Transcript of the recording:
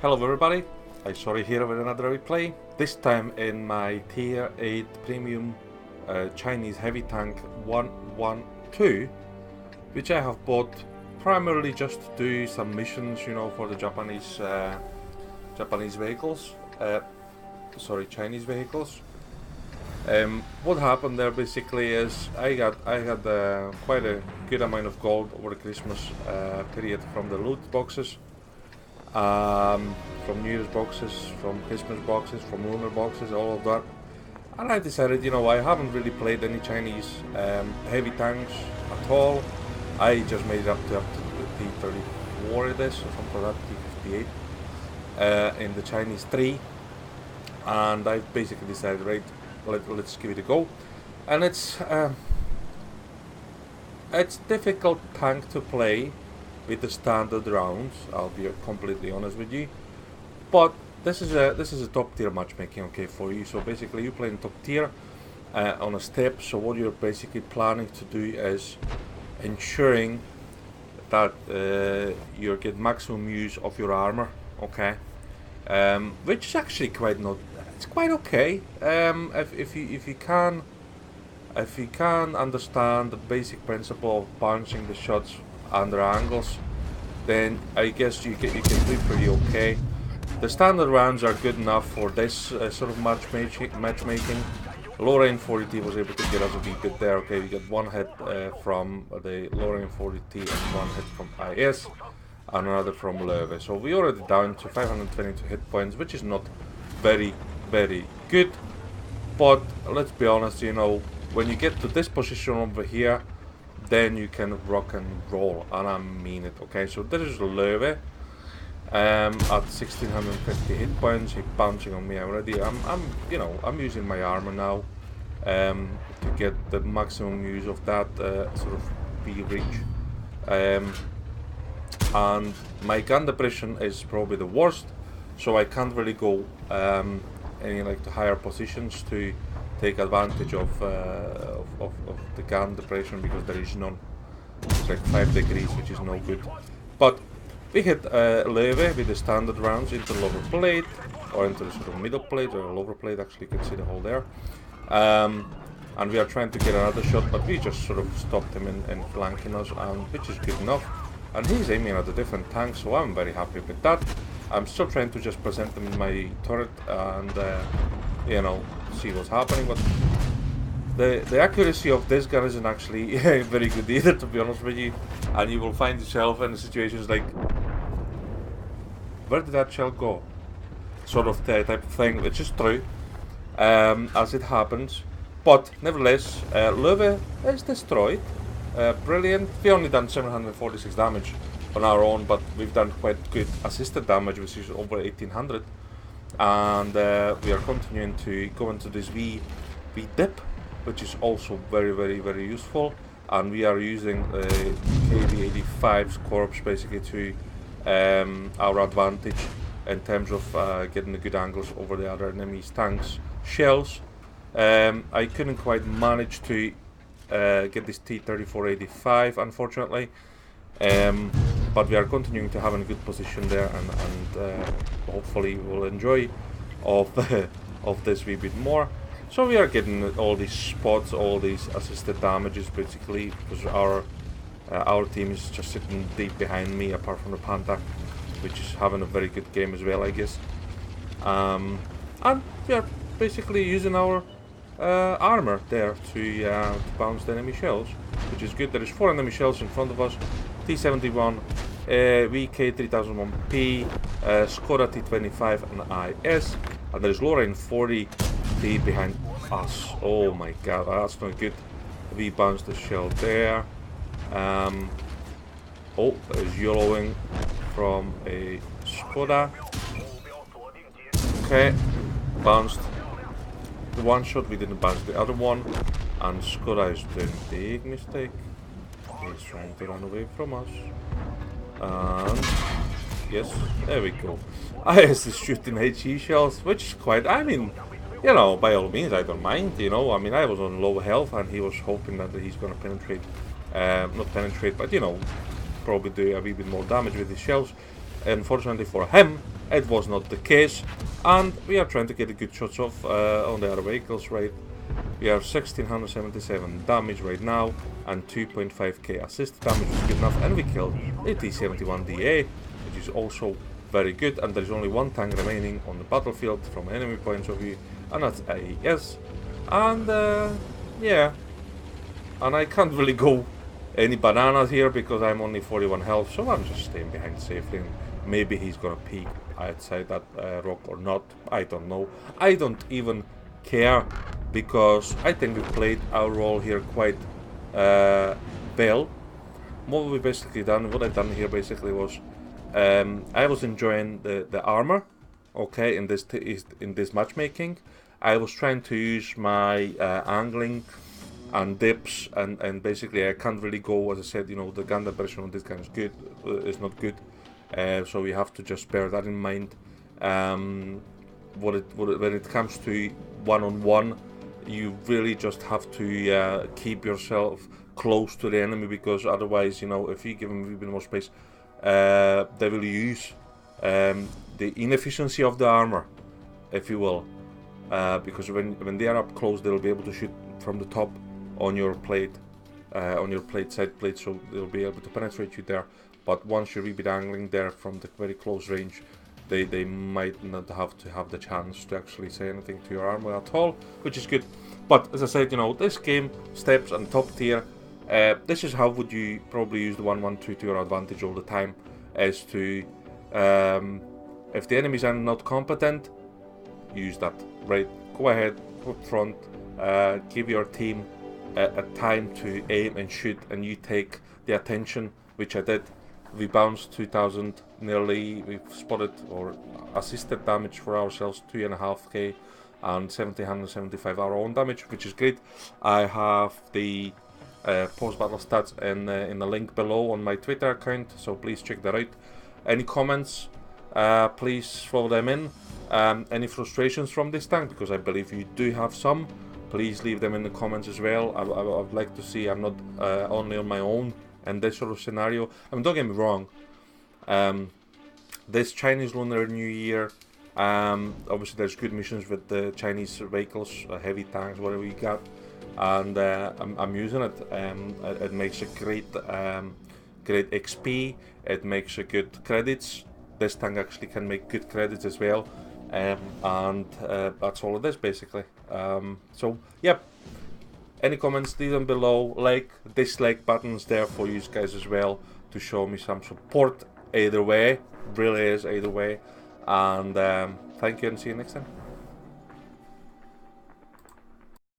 Hello everybody, Sorry here with another replay, this time in my tier 8 premium Chinese heavy tank 112, which I have bought primarily just to do some missions, you know, for the Chinese vehicles. Chinese vehicles. What happened there basically is I had quite a good amount of gold over the Christmas period from the loot boxes, from New Year's boxes, from Christmas boxes, from lunar boxes, all of that. And I decided, you know, I haven't really played any Chinese heavy tanks at all. I just made it up to T34 it is, or something like that, T58 in the Chinese 3. And I basically decided, right, let's give it a go. And it's difficult tank to play with the standard rounds, I'll be completely honest with you. But this is a top tier matchmaking, okay, for you. So basically you're playing top tier on a step. So what you're basically planning to do is ensuring that you get maximum use of your armor, okay, which is actually it's quite okay. If you can understand the basic principle of bouncing the shots under angles, then I guess you can do pretty okay. The standard rounds are good enough for this sort of matchmaking. Lorraine 40T was able to get us a wee bit there. Okay, we got one hit from the Lorraine 40T and one hit from IS and another from Löwe. So we already down to 522 hit points, which is not very good. But let's be honest, you know, when you get to this position over here, then you can rock and roll, and I mean it. Okay, so there is Löwe at 1650 hit points. He's bouncing on me already. I'm using my armor now to get the maximum use of that sort of B reach. And my gun depression is probably the worst, so I can't really go any like to higher positions to take advantage of the gun depression, because there is none. It's like 5 degrees, which is no good. But we hit Löwe with the standard rounds into the lower plate, or into the sort of middle plate, or lower plate, actually you can see the hole there. And we are trying to get another shot, but we just sort of stopped him in flanking us, which is good enough. And he's aiming at a different tank, so I'm very happy with that. I'm still trying to just present him in my turret and you know, see what's happening, but the accuracy of this gun isn't actually very good either, to be honest with you. And you will find yourself in situations like, where did that shell go? Sort of type of thing, which is true, as it happens. But nevertheless, Löwe is destroyed. Brilliant. We only done 746 damage on our own, but we've done quite good assisted damage, which is over 1800. And we are continuing to go into this V dip, which is also very useful. And we are using KV-85's corpse basically to our advantage in terms of getting the good angles over the other enemy's tanks' shells. I couldn't quite manage to get this T-34-85, unfortunately, but we are continuing to have a good position there, and hopefully we'll enjoy of this wee bit more. So we are getting all these spots, all these assisted damages basically, because our team is just sitting deep behind me, apart from the Panther, which is having a very good game as well, I guess. And we are basically using our armor there to bounce the enemy shells, which is good. There is 4 enemy shells in front of us: T-71, VK-3001P, Skoda T-25 and IS, and there is Lorraine 40T behind us. Oh my god, that's not good. We bounced the shell there. Oh, there's yellowing from a Skoda. Okay, bounced the one shot, we didn't bounce the other one, and Skoda is doing a big mistake. He's trying to run away from us. And yes, there we go. IS is shooting HE shells, which is quite, I mean, you know, by all means, I don't mind, you know. I mean, I was on low health, and he was hoping that he's gonna penetrate, not penetrate, but, you know, probably do a wee bit more damage with his shells. Unfortunately for him, it was not the case, and we are trying to get a good shots off on the other vehicles, right? We are 1677 damage right now, and 2.5k assist damage is good enough, and we killed a T-71DA, which is also very good, and there's only one tank remaining on the battlefield from enemy points of view, and that's AES. And yeah, and I can't really go any bananas here because I'm only 41 health, so I'm just staying behind safely. And maybe he's gonna peek outside that rock or not, I don't know. I don't even care, because I think we played our role here quite well. What we basically done, what I done here basically was, I was enjoying the armor, okay, in this matchmaking. I was trying to use my angling and dips, and basically I can't really go, as I said, you know, the gun dispersion on this gun is good, is not good, so we have to just bear that in mind. When it comes to one-on-one, you really just have to keep yourself close to the enemy, because otherwise, you know, if you give them a bit more space, they will use the inefficiency of the armor, if you will, because when they are up close, they'll be able to shoot from the top on your plate, side plate, so they'll be able to penetrate you there. But once you're a bit angling there from the very close range, they might not have the chance to actually say anything to your armor at all, which is good. But as I said, you know, this game steps on top tier. This is how would you probably use the 1-1-2 to your advantage all the time, as to if the enemies are not competent, use that, right? Go ahead, up front, give your team a time to aim and shoot, and you take the attention, which I did. We bounced 2000 nearly, we've spotted or assisted damage for ourselves 2.5k, and 1775 our own damage, which is great. I have the post-battle stats in the link below on my Twitter account, so please check that out. Any comments, please throw them in. Any frustrations from this tank, because I believe you do have some, please leave them in the comments as well. I would like to see I'm not only on my own in this sort of scenario. I mean, don't get me wrong, this Chinese Lunar New Year, obviously there's good missions with the Chinese vehicles, heavy tanks, whatever you got, and I'm using it. It makes a great XP, it makes a good credits. This tank actually can make good credits as well, and that's all it is basically. So yep, any comments, leave them below. Like, dislike buttons there for you guys as well, to show me some support either way, really is either way. And thank you, and see you next time.